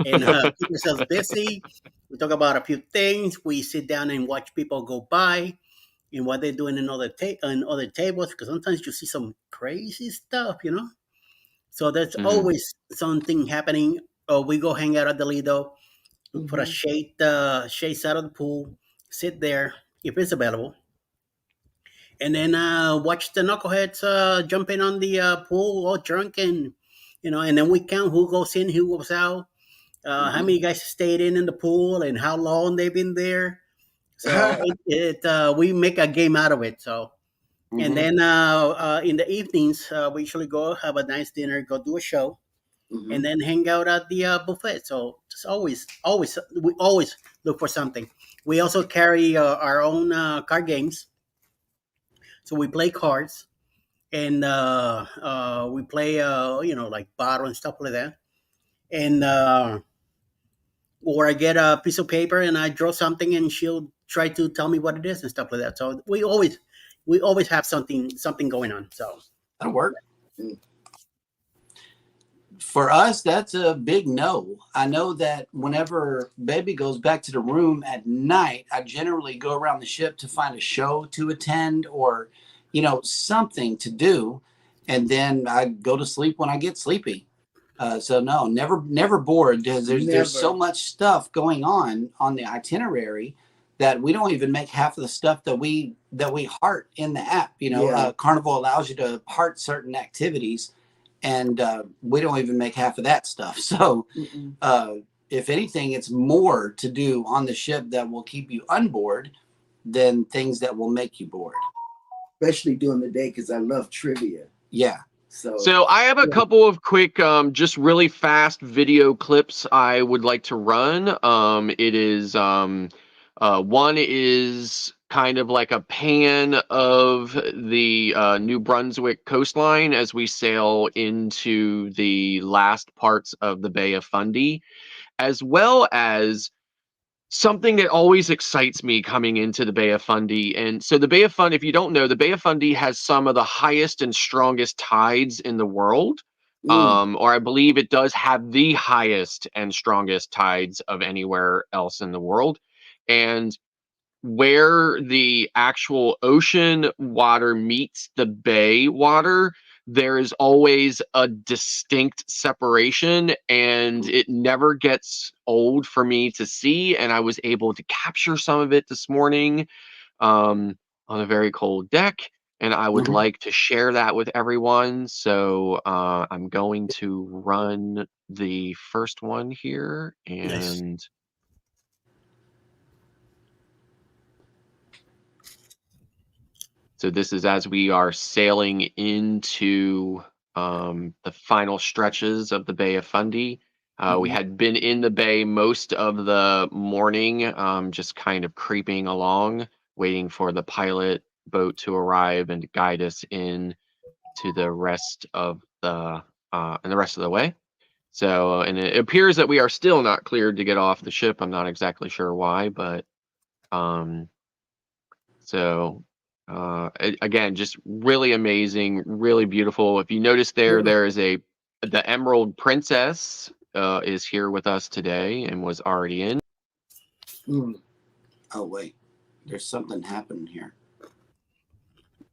Speaker 3: And keep ourselves busy. We talk about a few things. We sit down and watch people go by and what they're doing in other tables, because sometimes you see some crazy stuff, So there's always something happening. Or we go hang out at the Lido, put a shade side of the pool, sit there if it's available, and then watch the knuckleheads jumping on the pool all drunk, and and then we count who goes in, who goes out. How many guys stayed in the pool and how long they've been there. So we make a game out of it. So, and then in the evenings, we usually go have a nice dinner, go do a show. and then hang out at the buffet. So just we always look for something. We also carry our own card games, so we play cards and we play like bottle and stuff like that. And or I get a piece of paper and I draw something, and she'll try to tell me what it is and stuff like that. So we always have something going on. So
Speaker 2: that'll work. For us, that's a big no. I know that whenever baby goes back to the room at night, I generally go around the ship to find a show to attend or, something to do. And then I go to sleep when I get sleepy. So no, never bored. There's so much stuff going on the itinerary that we don't even make half of the stuff that we heart in the app. Carnival allows you to heart certain activities, and we don't even make half of that stuff. So if anything, it's more to do on the ship that will keep you unbored than things that will make you bored.
Speaker 1: Especially during the day, because I love trivia.
Speaker 2: Yeah.
Speaker 4: So I have a couple of quick, just really fast video clips I would like to run. It is one is kind of like a pan of the New Brunswick coastline as we sail into the last parts of the Bay of Fundy, as well as something that always excites me coming into the Bay of Fundy. And so the Bay of Fundy, if you don't know, the Bay of Fundy has some of the highest and strongest tides in the world. Or I believe it does have the highest and strongest tides of anywhere else in the world. And where the actual ocean water meets the bay water, there is always a distinct separation, and it never gets old for me to see. And I was able to capture some of it this morning on a very cold deck, and I would like to share that with everyone. So I'm going to run the first one here, and so this is as we are sailing into the final stretches of the Bay of Fundy. We had been in the bay most of the morning, just kind of creeping along, waiting for the pilot boat to arrive and to guide us in to the rest of the way. So, and it appears that we are still not cleared to get off the ship. I'm not exactly sure why, but so again, just really amazing, really beautiful. If you notice there is the Emerald Princess is here with us today and was already in.
Speaker 2: Oh wait, there's something happening here.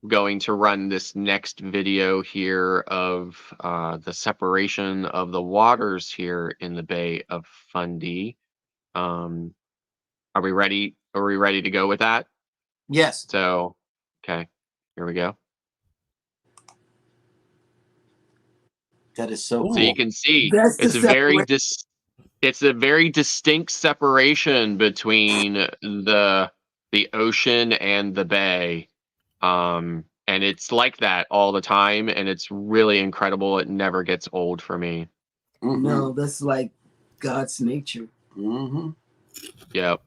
Speaker 4: Going to run this next video here of the separation of the waters here in the Bay of Fundy. Are we ready? Are we ready to go with that?
Speaker 2: Yes.
Speaker 4: So, okay, here we go.
Speaker 2: That is so cool.
Speaker 4: So you can see it's a very distinct separation between the ocean and the bay. And it's like that all the time, and it's really incredible. It never gets old for me.
Speaker 1: No, that's like God's nature.
Speaker 4: Yep.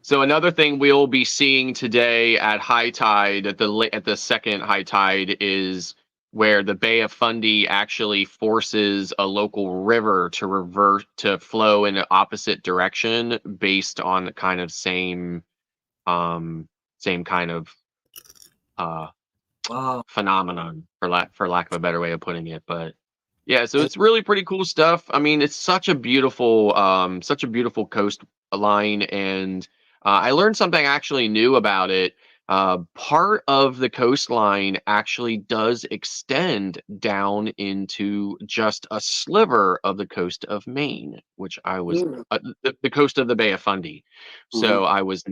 Speaker 4: So another thing we'll be seeing today at high tide, at the second high tide, is where the Bay of Fundy actually forces a local river to flow in an opposite direction based on the kind of same kind of phenomenon, for lack of a better way of putting it. But yeah, so it's really pretty cool stuff. I mean, it's such a beautiful coastline, and I learned something actually new about it. Part of the coastline actually does extend down into just a sliver of the coast of Maine, which I was the coast of the Bay of Fundy. So I was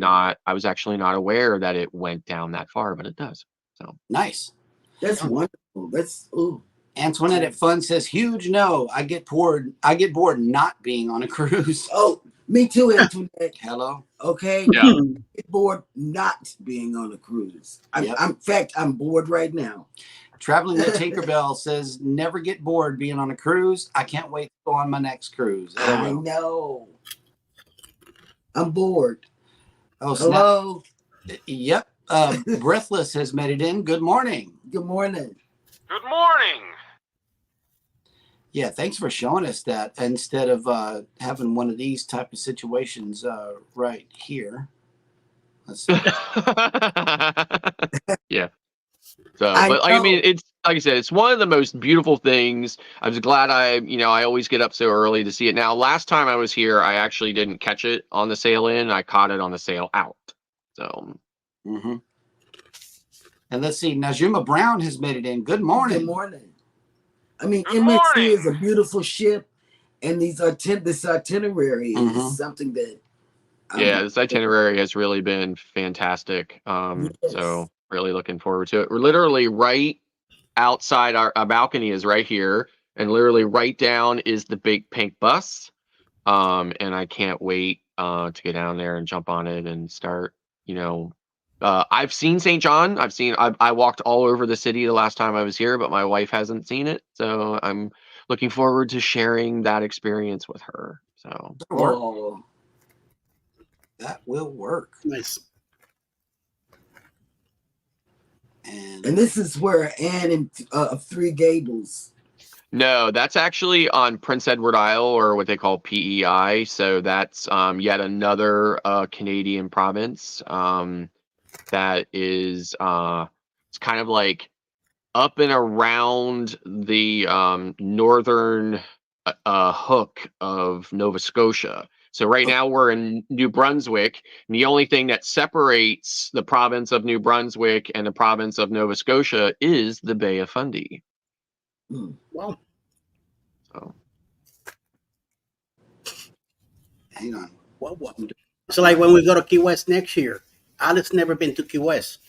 Speaker 4: actually not aware that it went down that far, but it does. So
Speaker 2: nice.
Speaker 1: That's wonderful. That's
Speaker 2: Antoinette at Fun says, huge no. I get bored not being on a cruise.
Speaker 1: Oh, me too, Antoinette.
Speaker 2: Hello.
Speaker 1: Okay.
Speaker 4: Yeah.
Speaker 1: Get bored not being on a cruise. In fact, I'm bored right now.
Speaker 2: Traveling with Tinkerbell says, never get bored being on a cruise. I can't wait to go on my next cruise.
Speaker 1: I know. I'm bored.
Speaker 2: Oh,
Speaker 1: hello.
Speaker 2: Yep. Breathless has made it in. Good morning.
Speaker 1: Good morning.
Speaker 4: Good morning.
Speaker 2: Yeah, thanks for showing us that instead of having one of these type of situations right here. Let's see.
Speaker 4: Yeah. So, but I mean, it's like I said, it's one of the most beautiful things. I was glad I always get up so early to see it. Now, last time I was here, I actually didn't catch it on the sail in. I caught it on the sail out. So.
Speaker 2: Mm-hmm. And let's see, Najima Brown has made it in. Good morning.
Speaker 1: Good morning. I mean, MSC is a beautiful ship, and this itinerary is something that.
Speaker 4: This itinerary has really been fantastic.
Speaker 1: Yes.
Speaker 4: So really looking forward to it. We're literally right outside our balcony is right here, and literally right down is the big pink bus. And I can't wait to get down there and jump on it and start. I've seen St. John. I walked all over the city the last time I was here, but my wife hasn't seen it, so I'm looking forward to sharing that experience with her. So.
Speaker 1: Oh.
Speaker 2: That will work.
Speaker 3: Nice.
Speaker 1: And this is where Anne and Three Gables.
Speaker 4: No, that's actually on Prince Edward Isle, or what they call PEI. So that's yet another Canadian province that is it's kind of like up and around the northern hook of Nova Scotia. So right now we're in New Brunswick, and the only thing that separates the province of New Brunswick and the province of Nova Scotia is the Bay of Fundy.
Speaker 3: Wow.
Speaker 4: So.
Speaker 2: Hang on.
Speaker 3: What? So like when we go to Key West next year, Alice never been to Key West.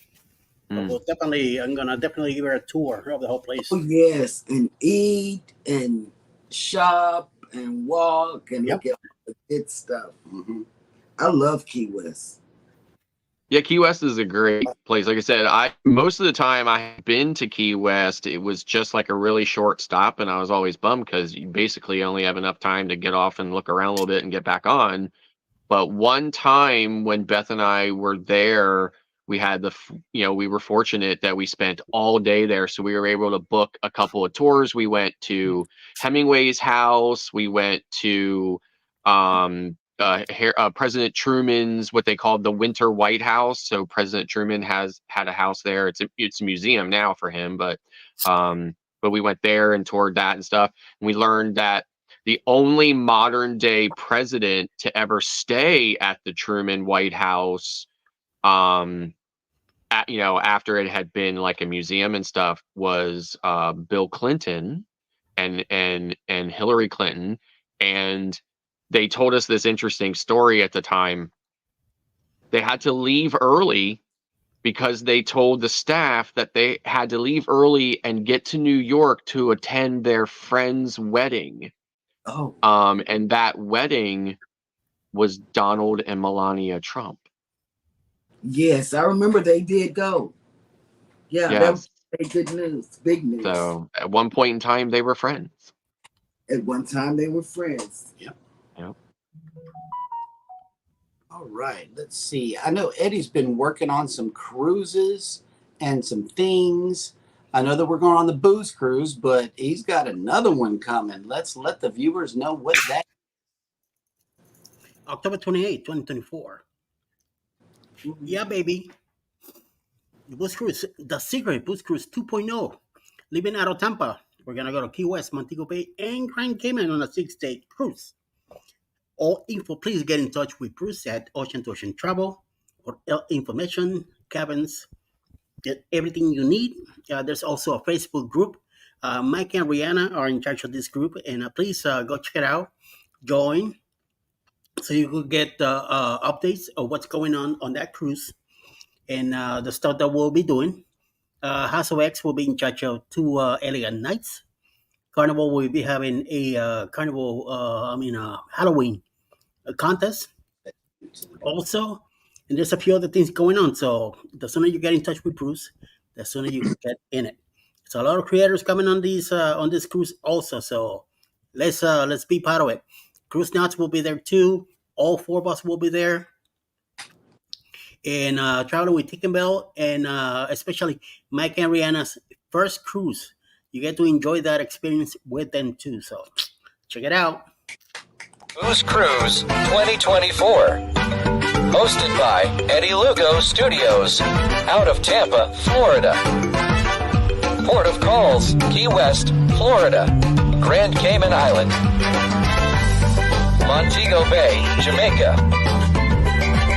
Speaker 3: Well, I'm gonna definitely give her a tour of the whole place.
Speaker 1: Oh yes, and eat and shop and walk and look at all the good stuff.
Speaker 2: Mm-hmm.
Speaker 1: I love Key West.
Speaker 4: Yeah, Key West is a great place. Like I said, most of the time I've been to Key West, it was just like a really short stop, and I was always bummed because you basically only have enough time to get off and look around a little bit and get back on. But one time when Beth and I were there, we had we were fortunate that we spent all day there, so we were able to book a couple of tours. We went to Hemingway's house. We went to President Truman's, what they called the Winter White House. So President Truman had a house there. It's a museum now for him, but we went there and toured that and stuff. And we learned that the only modern day president to ever stay at the Truman White House, after it had been like a museum and stuff, was Bill Clinton and Hillary Clinton. And they told us this interesting story at the time. They had to leave early because they told the staff that they had to leave early and get to New York to attend their friend's wedding.
Speaker 1: Oh.
Speaker 4: And that wedding was Donald and Melania Trump.
Speaker 1: Yes, I remember they did go. Yeah,
Speaker 4: Yes.
Speaker 1: that was good news, big news.
Speaker 4: So at one point in time, they were friends.
Speaker 1: At one time, they were friends.
Speaker 2: Yep.
Speaker 4: Yep.
Speaker 2: All right, let's see. I know Eddie's been working on some cruises and some things. I know that we're going on the booze cruise, but he's got another one coming. Let's let the viewers know what that is.
Speaker 3: October 28, 2024. Yeah, baby. The booze cruise, the secret booze cruise 2.0. Leaving out of Tampa, we're going to go to Key West, Montego Bay, and Grand Cayman on a 6-day cruise. All info, please get in touch with Bruce at Ocean to Ocean Travel for information, cabins, everything you need. There's also a Facebook group. Mike and Rihanna are in charge of this group, and please go check it out. Join so you could get updates of what's going on that cruise and the stuff that we'll be doing. House of X will be in charge of 2 elegant nights. Carnival will be having a Halloween contest also, and there's a few other things going on. So the sooner you get in touch with Bruce, the sooner you get in it. So a lot of creators coming on this cruise also. So let's be part of it. Cruise Nuts will be there too. All four of us will be there. And traveling with Tinkerbell and especially Mike and Rihanna's first cruise. You get to enjoy that experience with them too. So check it out.
Speaker 7: Booze Cruise 2024. Hosted by Eddie Lugo Studios. Out of Tampa, Florida. Port of Calls, Key West, Florida. Grand Cayman Island. Montego Bay, Jamaica.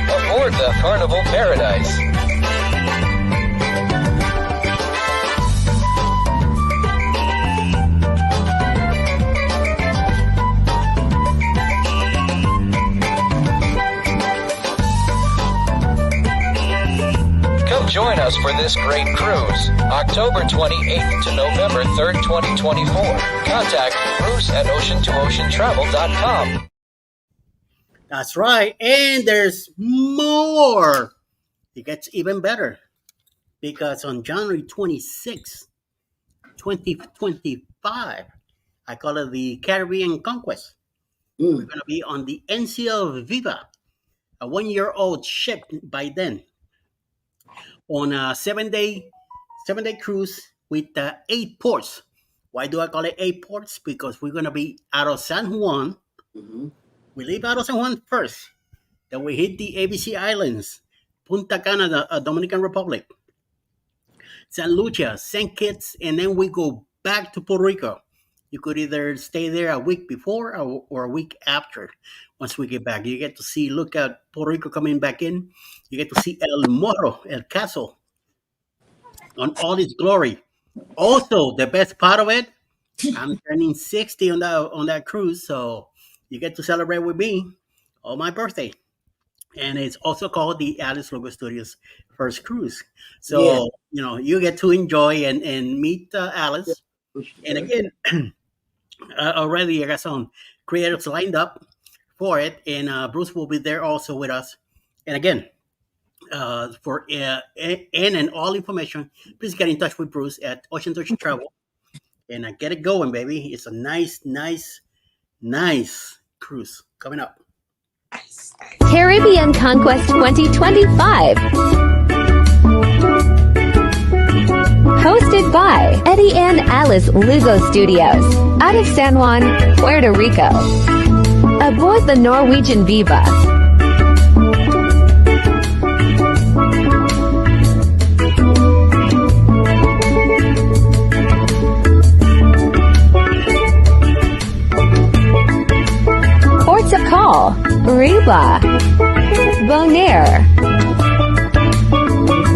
Speaker 7: Aboard the Carnival Paradise. Come join us for this great cruise, October 28th to November 3rd, 2024. Contact Bruce at ocean2oceantravel.com.
Speaker 3: That's right. And there's more. It gets even better because on January 26th, 2025, I call it the Caribbean Conquest. We're going to be on the NCL Viva, a 1-year-old ship by then, on a 7-day cruise with 8 ports. Why do I call it 8 ports? Because we're going to be out of San Juan.
Speaker 1: Mm-hmm.
Speaker 3: We leave out of San Juan first. Then we hit the ABC Islands, Punta Cana, Dominican Republic, San Lucia, St. Kitts, and then we go back to Puerto Rico. You could either stay there a week before or a week after. Once we get back, you get to look at Puerto Rico coming back in. You get to see El Morro, El Castle, on all its glory. Also, the best part of it, I'm turning 60 on that cruise, so you get to celebrate with me on my birthday. And it's also called the Alice Lugo Studios first cruise. So, you get to enjoy and meet Alice. And again, already I got some creators lined up for it. And Bruce will be there also with us. And again, for and all information, please get in touch with Bruce at Ocean to Ocean Travel. And get it going, baby. It's a nice cruise coming up.
Speaker 8: Caribbean Conquest 2025. Hosted by Eddie and Alice Lugo Studios. Out of San Juan, Puerto Rico. Aboard the Norwegian Viva. Ports of call, Riba, Bonaire,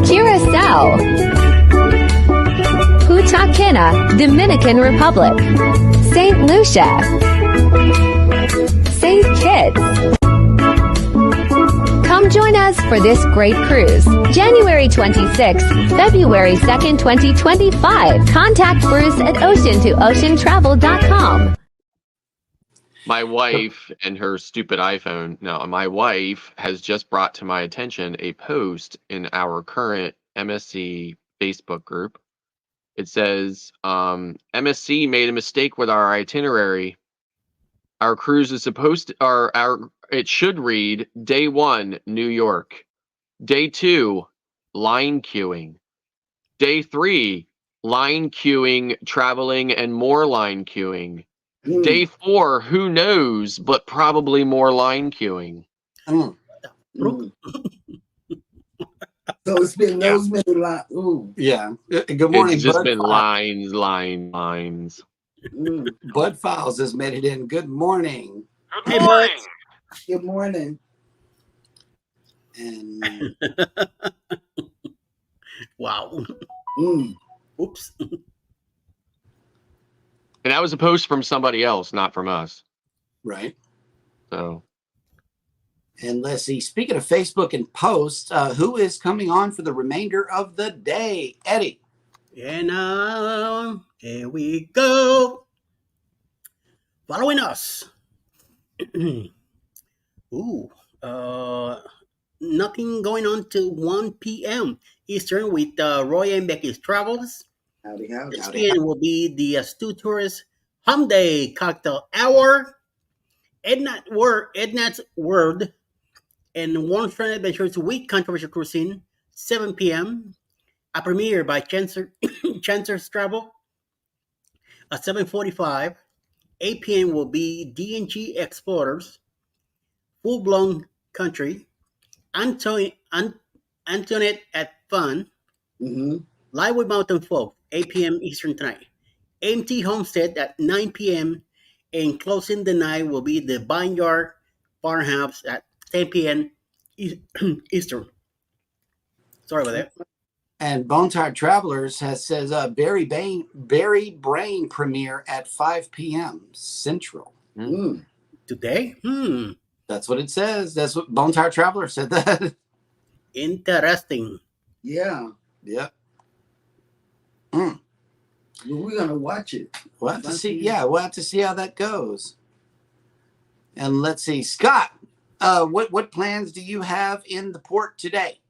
Speaker 8: Curacao, Punta Cana, Dominican Republic, St. Lucia, St. Kitts. Come join us for this great cruise. January 26th, February 2nd, 2025. Contact Bruce at ocean2oceantravel.com.
Speaker 4: My wife and her stupid iPhone. No, my wife has just brought to my attention a post in our current MSC Facebook group. It says, MSC made a mistake with our itinerary. Our cruise is supposed to, it should read day 1, New York. Day 2, line queuing. Day 3, line queuing, traveling, and more line queuing. Day 4, who knows, but probably more line queuing.
Speaker 1: So it's been those many lines.
Speaker 2: Yeah. Good morning,
Speaker 4: It's just
Speaker 2: Bud
Speaker 4: been
Speaker 2: Files.
Speaker 4: lines.
Speaker 2: Bud Files has made it in. Good morning.
Speaker 3: Hey, Bud.
Speaker 1: Good morning.
Speaker 2: And
Speaker 3: Wow. Oops.
Speaker 4: And that was a post from somebody else, not from us.
Speaker 2: right.
Speaker 4: So
Speaker 2: And let's see. Speaking of Facebook and posts, who is coming on for the remainder of the day? Eddie.
Speaker 3: And here we go. Following us. Nothing going on till 1 p.m. Eastern with Roy and Becky's Travels.
Speaker 1: Howdy, howdy.
Speaker 3: 6 p.m. will be the Stu Tourist Hum Day Cocktail Hour. Edna's World and One Strand Adventures Week Controversial Cuisine, 7 p.m. A premiere by Chancer's Travel at 7:45. 8 p.m. will be D&G Explorers, Full Blown Country, Antoinette at Fun,
Speaker 1: Mm-hmm.
Speaker 3: Live with Mountain Folk, 8 p.m. Eastern Tonight. AMT Homestead at 9 p.m. And closing the night will be the Vineyard Farmhouse at 10 p.m. Eastern. Sorry about that.
Speaker 2: And Bone Tired Travelers says Barry Brain premiere at 5 p.m. Central.
Speaker 1: Mm.
Speaker 3: Today?
Speaker 2: That's what it says. That's what Bone Tired Traveler said that.
Speaker 3: Interesting.
Speaker 1: Yeah.
Speaker 2: Yep.
Speaker 1: Well, we're gonna watch it.
Speaker 2: We'll have to see. Yeah, we'll have to see how that goes. And let's see, Scott. What plans do you have in the port today?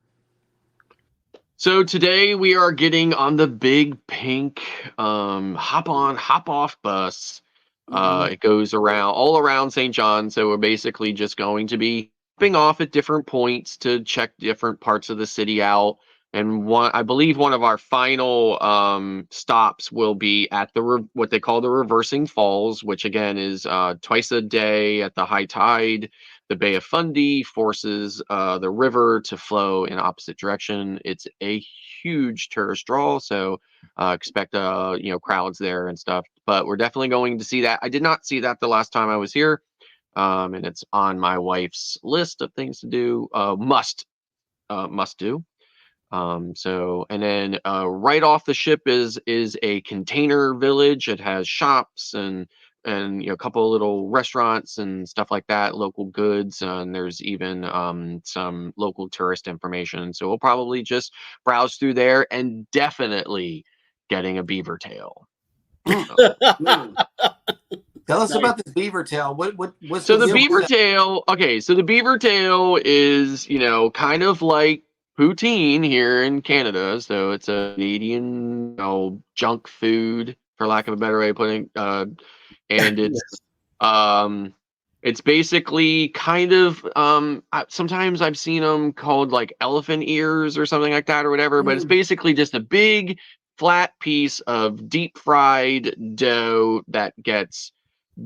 Speaker 4: So today we are getting on the big pink hop on, hop off bus. It goes around all around St. John. So we're basically just going to be hopping off at different points to check different parts of the city out. And I believe one of our final stops will be at what they call the Reversing Falls, which again is twice a day at the high tide. The Bay of Fundy forces the river to flow in opposite direction. It's a huge tourist draw, so expect crowds there and stuff. But we're definitely going to see that. I did not see that the last time I was here, and it's on my wife's list of things to do. Must do. And then right off the ship is a container village. It has shops and a couple of little restaurants and stuff like that, local goods, and there's even some local tourist information. So we'll probably just browse through there and definitely getting a beaver tail.
Speaker 2: Tell us about this beaver tail. What's
Speaker 4: so the beaver tail? Okay, so the beaver tail is kind of like poutine here in Canada. So it's a Canadian junk food, for lack of a better way of putting it. And it's basically kind of sometimes I've seen them called like elephant ears or something like that or whatever, but it's basically just a big flat piece of deep fried dough that gets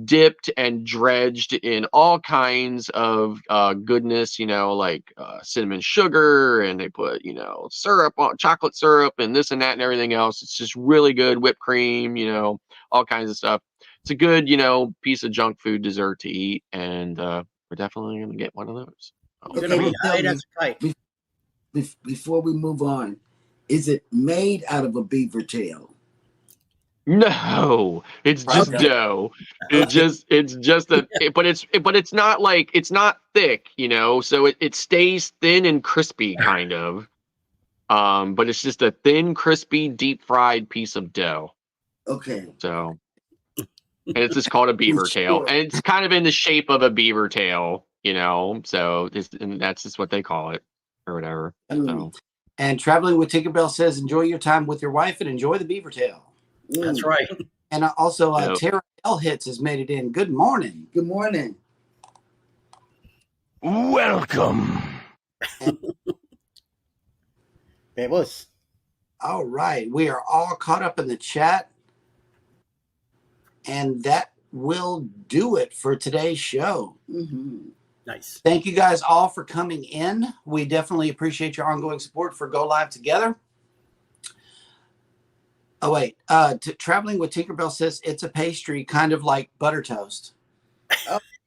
Speaker 4: dipped and dredged in all kinds of goodness, like cinnamon sugar, and they put syrup on chocolate syrup and this and that and everything else. It's just really good. Whipped cream, all kinds of stuff. It's a good piece of junk food dessert to eat, and we're definitely gonna get one of those.
Speaker 1: Okay, before we move on, is it made out of a beaver tail?
Speaker 4: No, it's just dough. But it's not like, it's not thick, so it stays thin and crispy kind of. But it's just a thin, crispy, deep fried piece of dough.
Speaker 1: Okay.
Speaker 4: So, and it's just called a beaver tail, and it's kind of in the shape of a beaver tail, so and that's just what they call it or whatever. So.
Speaker 2: And Traveling with Tinkerbell says, enjoy your time with your wife and enjoy the beaver tail.
Speaker 3: That's right.
Speaker 2: And also, Tara L. Hits has made it in. Good morning.
Speaker 1: Good morning.
Speaker 5: Welcome.
Speaker 3: Bebos.
Speaker 2: All right. We are all caught up in the chat. And that will do it for today's show.
Speaker 3: Nice.
Speaker 2: Thank you guys all for coming in. We definitely appreciate your ongoing support for Go Live Together. Oh, wait. Traveling with Tinkerbell says it's a pastry kind of like butter toast.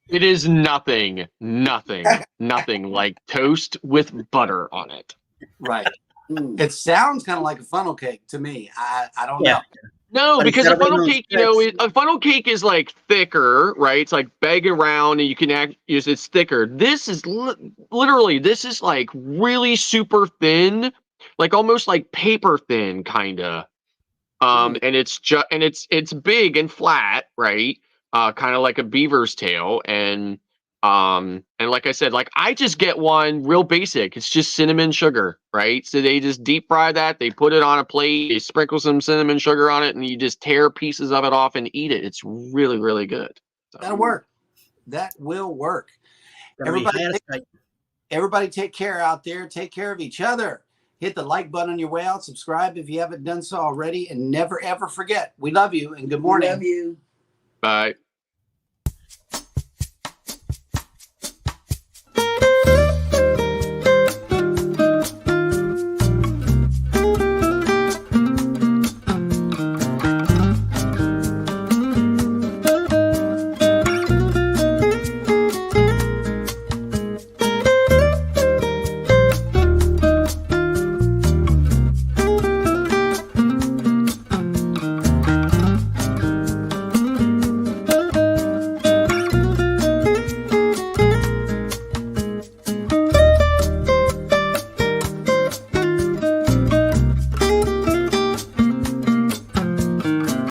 Speaker 4: It is nothing like toast with butter on it.
Speaker 2: Right. It sounds kind of like a funnel cake to me. I don't know.
Speaker 4: No, because a funnel cake, a funnel cake is like thicker, right? It's like big around, and you can it's thicker. This is literally, this is like really super thin, like almost like paper thin, kind of. And it's big and flat, right? Kind of like a beaver's tail, and And like I said, like I just get one real basic. It's just cinnamon sugar, right? So they just deep fry that. They put it on a plate. They sprinkle some cinnamon sugar on it, and you just tear pieces of it off and eat it. It's really, really good. So.
Speaker 2: That'll work. That will work. Everybody take care out there. Take care of each other. Hit the like button on your way out. Subscribe if you haven't done so already. And never, ever forget, we love you and good morning.
Speaker 1: We love you.
Speaker 4: Bye.